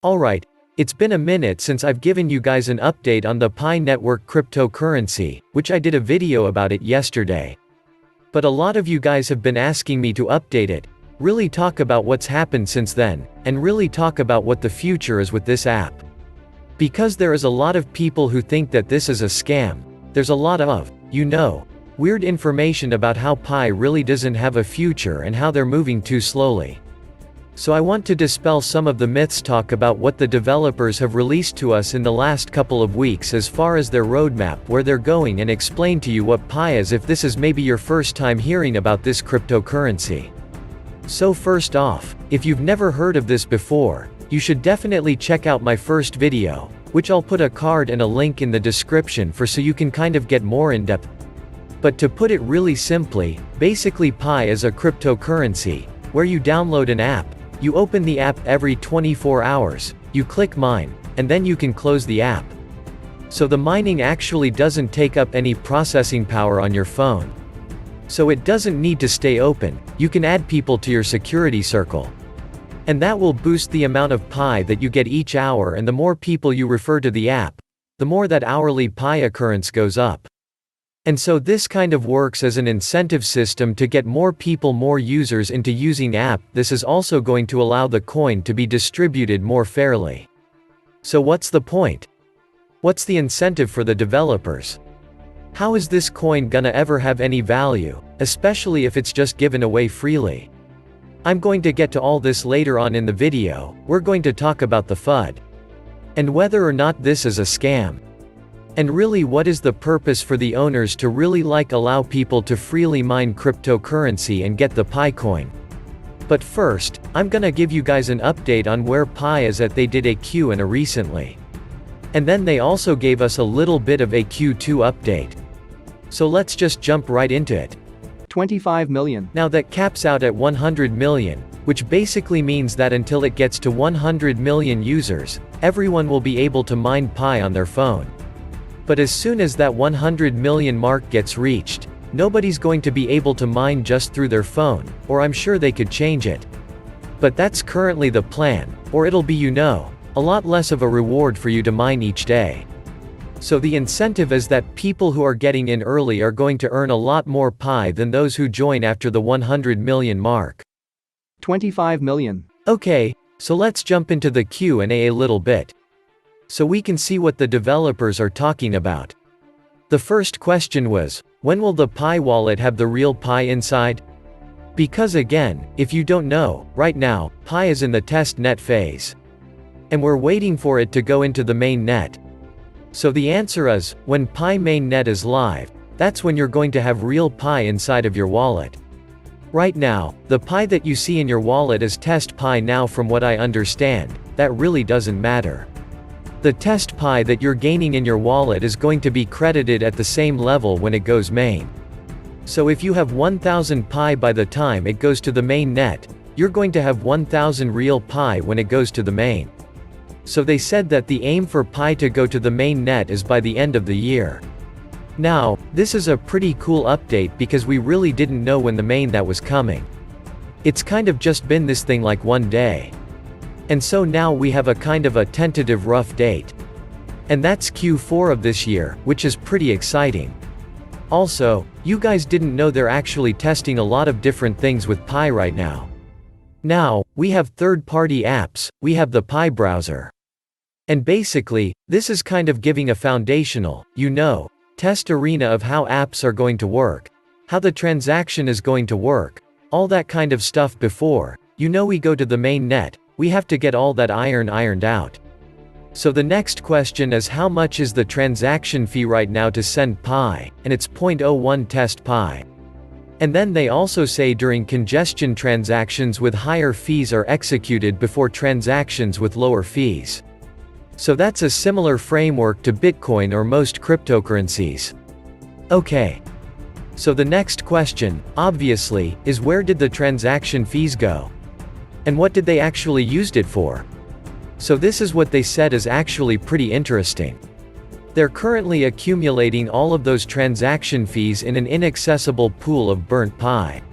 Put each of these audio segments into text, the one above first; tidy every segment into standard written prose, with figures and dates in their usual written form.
Alright, it's been a minute since I've given you guys an update on the Pi network cryptocurrency, which I did a video about it yesterday. But a lot of you guys have been asking me to update it, really talk about what's happened since then, and really talk about what the future is with this app. Because there is a lot of people who think that this is a scam. There's a lot of, weird information about how Pi really doesn't have a future and how they're moving too slowly. So I want to dispel some of the myths, talk about what the developers have released to us in the last couple of weeks as far as their roadmap, where they're going, and explain to you what Pi is if this is maybe your first time hearing about this cryptocurrency. So first off, if you've never heard of this before, you should definitely check out my first video, which I'll put a card and a link in the description for, so you can kind of get more in depth. But to put it really simply, basically Pi is a cryptocurrency, where you download an app, you open the app every 24 hours, you click mine, and then you can close the app. So the mining actually doesn't take up any processing power on your phone. So it doesn't need to stay open, you can add people to your security circle. And that will boost the amount of Pi that you get each hour, and the more people you refer to the app, the more that hourly Pi occurrence goes up. And so this kind of works as an incentive system to get more people, more users into using app. This is also going to allow the coin to be distributed more fairly. So what's the point? What's the incentive for the developers? How is this coin gonna ever have any value, especially if it's just given away freely? I'm going to get to all this later on in the video. We're going to talk about the FUD. And whether or not this is a scam. And really, what is the purpose for the owners to really allow people to freely mine cryptocurrency and get the Pi coin? But first, I'm gonna give you guys an update on where Pi is at. They did a Q&A recently. And then they also gave us a little bit of a Q2 update. So let's just jump right into it. 25 million. Now that caps out at 100 million, which basically means that until it gets to 100 million users, everyone will be able to mine Pi on their phone. But as soon as that 100 million mark gets reached, nobody's going to be able to mine just through their phone, or I'm sure they could change it. But that's currently the plan, or it'll be a lot less of a reward for you to mine each day. So the incentive is that people who are getting in early are going to earn a lot more Pi than those who join after the 100 million mark. 25 million. Okay, so let's jump into the Q&A a little bit, so we can see what the developers are talking about. The first question was, when will the Pi wallet have the real Pi inside? Because again, if you don't know, right now, Pi is in the test net phase. And we're waiting for it to go into the main net. So the answer is, when Pi main net is live, that's when you're going to have real Pi inside of your wallet. Right now, the Pi that you see in your wallet is test Pi. Now from what I understand, that really doesn't matter. The test Pi that you're gaining in your wallet is going to be credited at the same level when it goes main. So if you have 1000 Pi by the time it goes to the main net, you're going to have 1000 real Pi when it goes to the main. So they said that the aim for Pi to go to the main net is by the end of the year. Now, this is a pretty cool update because we really didn't know when the main that was coming. It's kind of just been this thing like one day. And so now we have a kind of a tentative rough date. And that's Q4 of this year, which is pretty exciting. Also, you guys didn't know they're actually testing a lot of different things with Pi right now. Now, we have third-party apps, we have the Pi browser. And basically, this is kind of giving a foundational, test arena of how apps are going to work, how the transaction is going to work, all that kind of stuff before, we go to the main net. We have to get all that ironed out. So the next question is, how much is the transaction fee right now to send Pi, and it's 0.01 test Pi. And then they also say during congestion transactions with higher fees are executed before transactions with lower fees. So that's a similar framework to Bitcoin or most cryptocurrencies. Okay. So the next question, obviously, is where did the transaction fees go? And what did they actually used it for? So this is what they said is actually pretty interesting. They're currently accumulating all of those transaction fees in an inaccessible pool of burnt Pi.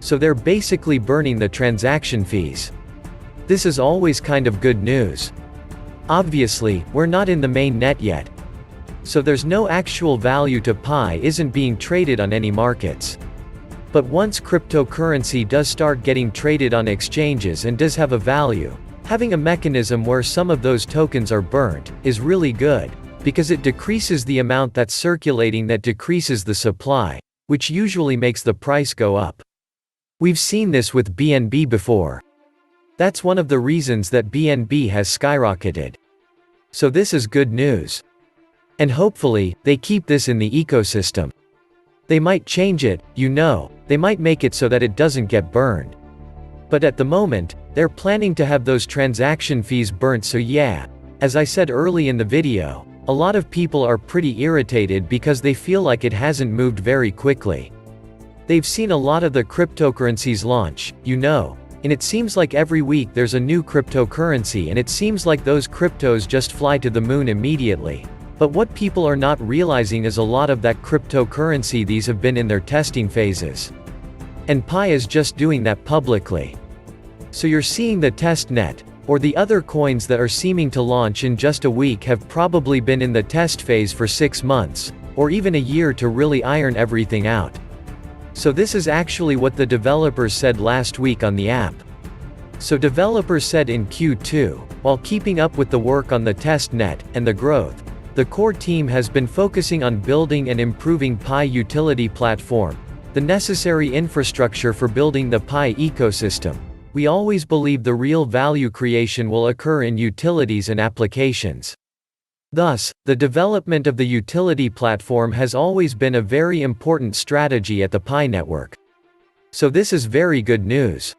So they're basically burning the transaction fees. This is always kind of good news. Obviously, we're not in the main net yet. So there's no actual value to Pi isn't being traded on any markets. But once cryptocurrency does start getting traded on exchanges and does have a value, having a mechanism where some of those tokens are burnt is really good, because it decreases the amount that's circulating, that decreases the supply, which usually makes the price go up. We've seen this with BNB before. That's one of the reasons that BNB has skyrocketed. So this is good news. And hopefully, they keep this in the ecosystem. They might change it, they might make it so that it doesn't get burned. But at the moment, they're planning to have those transaction fees burnt, so yeah, as I said early in the video, a lot of people are pretty irritated because they feel like it hasn't moved very quickly. They've seen a lot of the cryptocurrencies launch, and it seems like every week there's a new cryptocurrency, and it seems like those cryptos just fly to the moon immediately. But what people are not realizing is a lot of that cryptocurrency, these have been in their testing phases. And Pi is just doing that publicly. So you're seeing the test net, or the other coins that are seeming to launch in just a week have probably been in the test phase for 6 months, or even a year to really iron everything out. So this is actually what the developers said last week on the app. So developers said in Q2, while keeping up with the work on the test net and the growth, the core team has been focusing on building and improving Pi utility platform, the necessary infrastructure for building the Pi ecosystem. We always believe the real value creation will occur in utilities and applications. Thus, the development of the utility platform has always been a very important strategy at the Pi network. So this is very good news.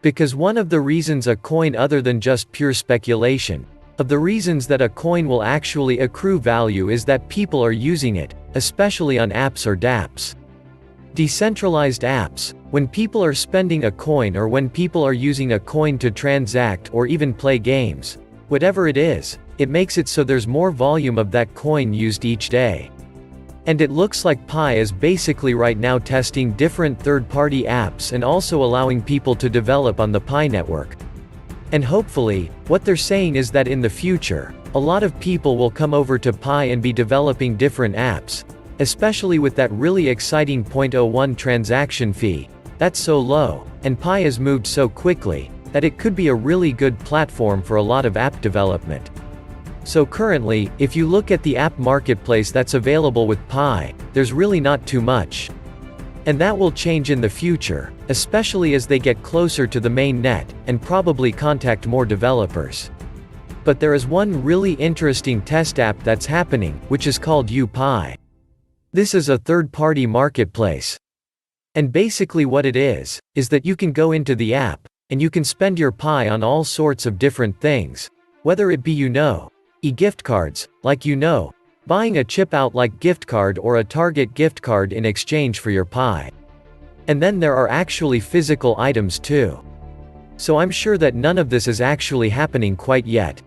Because one of the reasons a coin, other than just pure speculation, of the reasons that a coin will actually accrue value is that people are using it, especially on apps or dApps. Decentralized apps, when people are spending a coin or when people are using a coin to transact or even play games, whatever it is, it makes it so there's more volume of that coin used each day. And it looks like Pi is basically right now testing different third-party apps and also allowing people to develop on the Pi network. And hopefully, what they're saying is that in the future, a lot of people will come over to Pi and be developing different apps, especially with that really exciting 0.01 transaction fee. That's so low, and Pi has moved so quickly, that it could be a really good platform for a lot of app development. So currently, if you look at the app marketplace that's available with Pi, there's really not too much. And that will change in the future, especially as they get closer to the main net, and probably contact more developers. But there is one really interesting test app that's happening, which is called UPi. This is a third-party marketplace. And basically what it is that you can go into the app, and you can spend your Pi on all sorts of different things, whether it be e-gift cards, like buying a chip out like gift card or a Target gift card in exchange for your Pi. And then there are actually physical items too. So I'm sure that none of this is actually happening quite yet.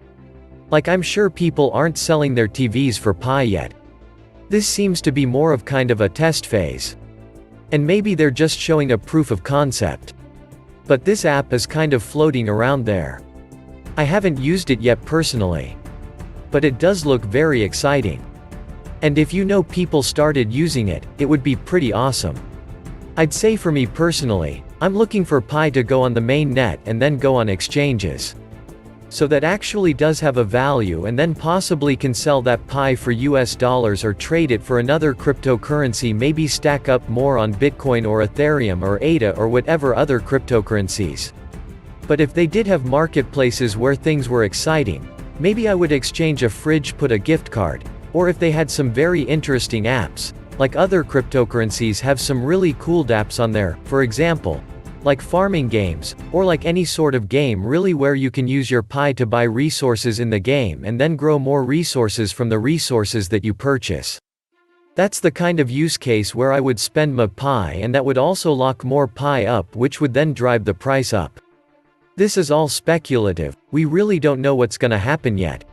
Like I'm sure people aren't selling their TVs for Pi yet. This seems to be more of kind of a test phase. And maybe they're just showing a proof of concept. But this app is kind of floating around there. I haven't used it yet personally. But it does look very exciting. And if people started using it, it would be pretty awesome. I'd say for me personally, I'm looking for Pi to go on the main net and then go on exchanges. So that actually does have a value, and then possibly can sell that Pi for US dollars or trade it for another cryptocurrency, maybe stack up more on Bitcoin or Ethereum or ADA or whatever other cryptocurrencies. But if they did have marketplaces where things were exciting, maybe I would exchange a fridge, put a gift card, or if they had some very interesting apps, like other cryptocurrencies have some really cool dApps on there, for example, like farming games, or like any sort of game really where you can use your Pi to buy resources in the game and then grow more resources from the resources that you purchase. That's the kind of use case where I would spend my Pi, and that would also lock more Pi up, which would then drive the price up. This is all speculative, we really don't know what's gonna happen yet.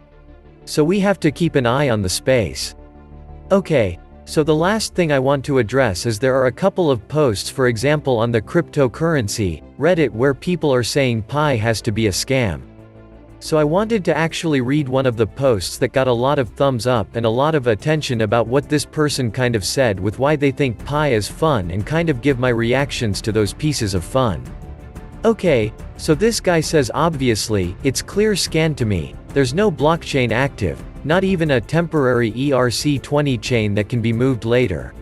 So we have to keep an eye on the space. Okay, So the last thing I want to address is there are a couple of posts, for example on the cryptocurrency Reddit, where people are saying Pi has to be a scam. So I wanted to actually read one of the posts that got a lot of thumbs up and a lot of attention about what this person kind of said with why they think Pi is fun, and kind of give my reactions to those pieces of fun. Okay, so this guy says, obviously, it's clear scan to me. There's no blockchain active, not even a temporary ERC20 chain that can be moved later.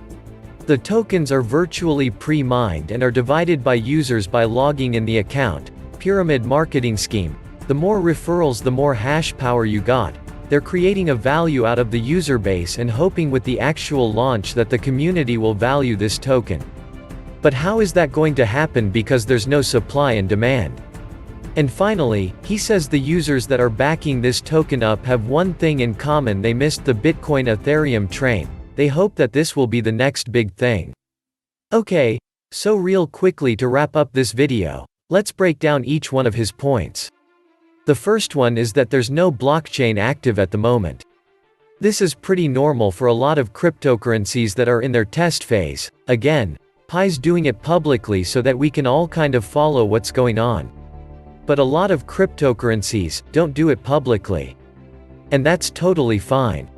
The tokens are virtually pre-mined and are divided by users by logging in the account. Pyramid marketing scheme. The more referrals, the more hash power you got. They're creating a value out of the user base and hoping with the actual launch that the community will value this token. But how is that going to happen, because there's no supply and demand? And finally, he says the users that are backing this token up have one thing in common: they missed the Bitcoin Ethereum train. They hope that this will be the next big thing. Okay, so real quickly to wrap up this video, let's break down each one of his points. The first one is that there's no blockchain active at the moment. This is pretty normal for a lot of cryptocurrencies that are in their test phase. Again, Pi's doing it publicly so that we can all kind of follow what's going on. But a lot of cryptocurrencies don't do it publicly. And that's totally fine.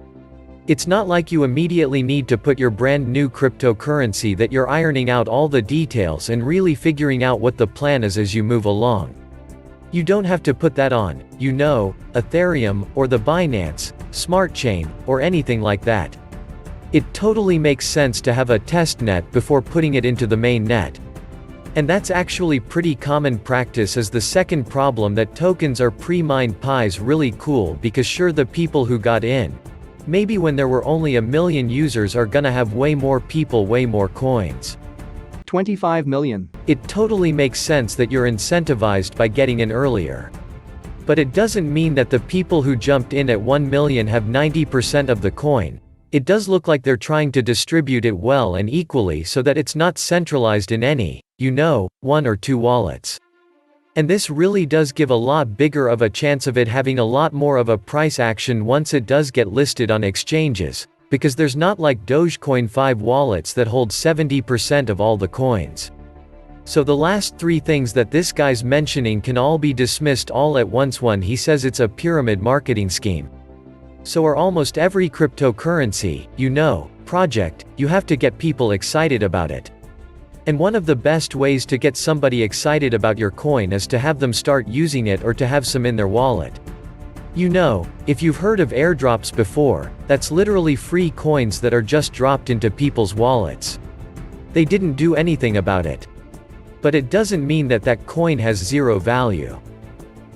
It's not like you immediately need to put your brand new cryptocurrency that you're ironing out all the details and really figuring out what the plan is as you move along. You don't have to put that on, Ethereum, or the Binance Smart Chain, or anything like that. It totally makes sense to have a test net before putting it into the main net. And that's actually pretty common practice. As the second problem, that tokens are pre-mined. Pi's really cool because sure, the people who got in, maybe when there were only 1 million users, are gonna have way more people, way more coins. 25 million. It totally makes sense that you're incentivized by getting in earlier. But it doesn't mean that the people who jumped in at 1 million have 90% of the coin. It does look like they're trying to distribute it well and equally so that it's not centralized in any, 1 or 2 wallets. And this really does give a lot bigger of a chance of it having a lot more of a price action once it does get listed on exchanges. Because there's not like Dogecoin 5 wallets that hold 70% of all the coins. So the last 3 things that this guy's mentioning can all be dismissed all at once. 1, he says it's a pyramid marketing scheme. So are almost every cryptocurrency, project. You have to get people excited about it. And one of the best ways to get somebody excited about your coin is to have them start using it or to have some in their wallet. If you've heard of airdrops before, that's literally free coins that are just dropped into people's wallets. They didn't do anything about it. But it doesn't mean that that coin has zero value.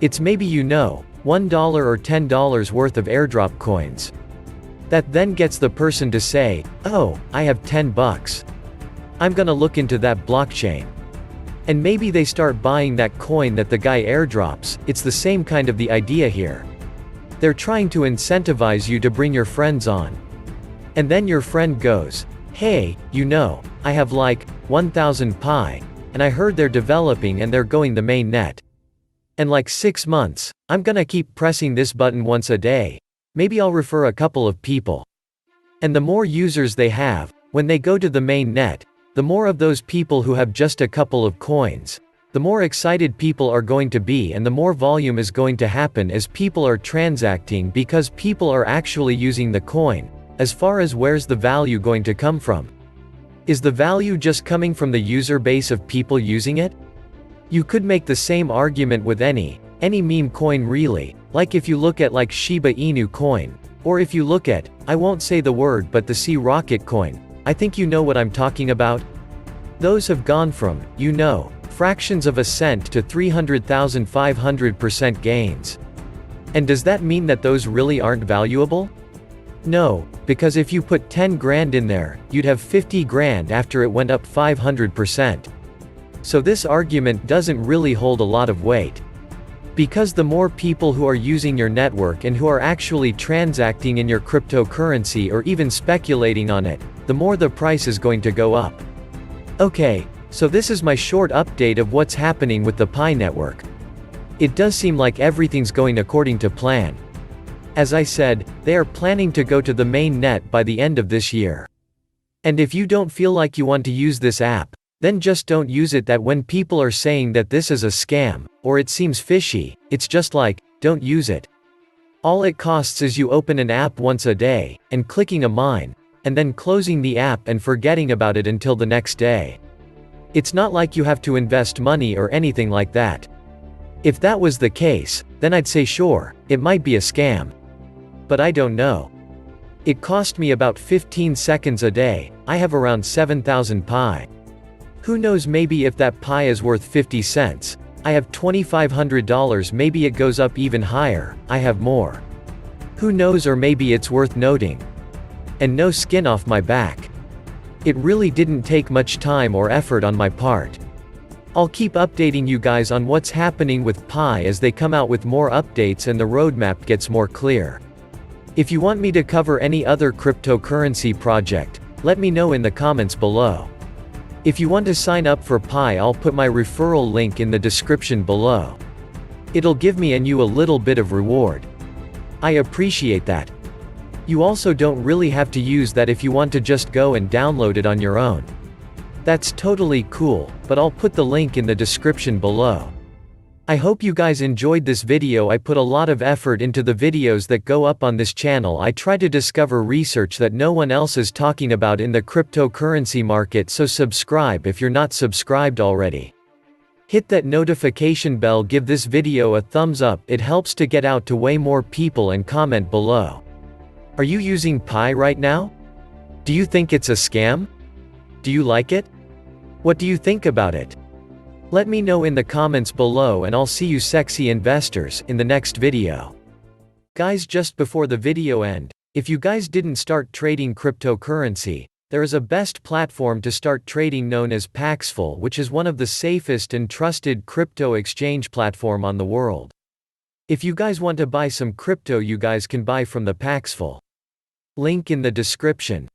It's maybe $1 or $10 worth of airdrop coins. That then gets the person to say, oh, I have $10. I'm gonna look into that blockchain. And maybe they start buying that coin that the guy airdrops. It's the same kind of the idea here. They're trying to incentivize you to bring your friends on. And then your friend goes, hey, I have like 1,000 Pi, and I heard they're developing and they're going the main net. And like 6 months, I'm gonna keep pressing this button once a day. Maybe I'll refer a couple of people. And the more users they have, when they go to the main net, the more of those people who have just a couple of coins, the more excited people are going to be, and the more volume is going to happen as people are transacting, because people are actually using the coin. As far as where's the value going to come from? Is the value just coming from the user base of people using it? You could make the same argument with any meme coin really, like if you look at like Shiba Inu coin, or if you look at, I won't say the word, but the Sea Rocket coin. I think you know what I'm talking about. Those have gone from, fractions of a cent to 300,500% gains. And does that mean that those really aren't valuable? No, because if you put 10 grand in there, you'd have 50 grand after it went up 500%. So this argument doesn't really hold a lot of weight. Because the more people who are using your network and who are actually transacting in your cryptocurrency or even speculating on it, the more the price is going to go up. Okay, so this is my short update of what's happening with the Pi network. It does seem like everything's going according to plan. As I said, they are planning to go to the main net by the end of this year. And if you don't feel like you want to use this app, then just don't use it. That when people are saying that this is a scam, or it seems fishy, it's just like, don't use it. All it costs is you open an app once a day, and clicking a mine, and then closing the app and forgetting about it until the next day. It's not like you have to invest money or anything like that. If that was the case, then I'd say sure, it might be a scam. But I don't know. It cost me about 15 seconds a day. I have around 7,000 Pi. Who knows, maybe if that Pi is worth 50 cents, I have $2,500, maybe it goes up even higher, I have more. Who knows, or maybe it's worth noting. And no skin off my back. It really didn't take much time or effort on my part. I'll keep updating you guys on what's happening with Pi as they come out with more updates and the roadmap gets more clear. If you want me to cover any other cryptocurrency project, let me know in the comments below. If you want to sign up for Pi, I'll put my referral link in the description below. It'll give me and you a little bit of reward. I appreciate that. You also don't really have to use that if you want to just go and download it on your own. That's totally cool, but I'll put the link in the description below. I hope you guys enjoyed this video. I put a lot of effort into the videos that go up on this channel. I try to discover research that no one else is talking about in the cryptocurrency market, so subscribe if you're not subscribed already. Hit that notification bell, give this video a thumbs up, it helps to get out to way more people, and comment below. Are you using Pi right now? Do you think it's a scam? Do you like it? What do you think about it? Let me know in the comments below, and I'll see you sexy investors in the next video. Guys, just before the video end, if you guys didn't start trading cryptocurrency, there is a best platform to start trading known as Paxful, which is one of the safest and trusted crypto exchange platform on the world. If you guys want to buy some crypto, you guys can buy from the Paxful. Link in the description.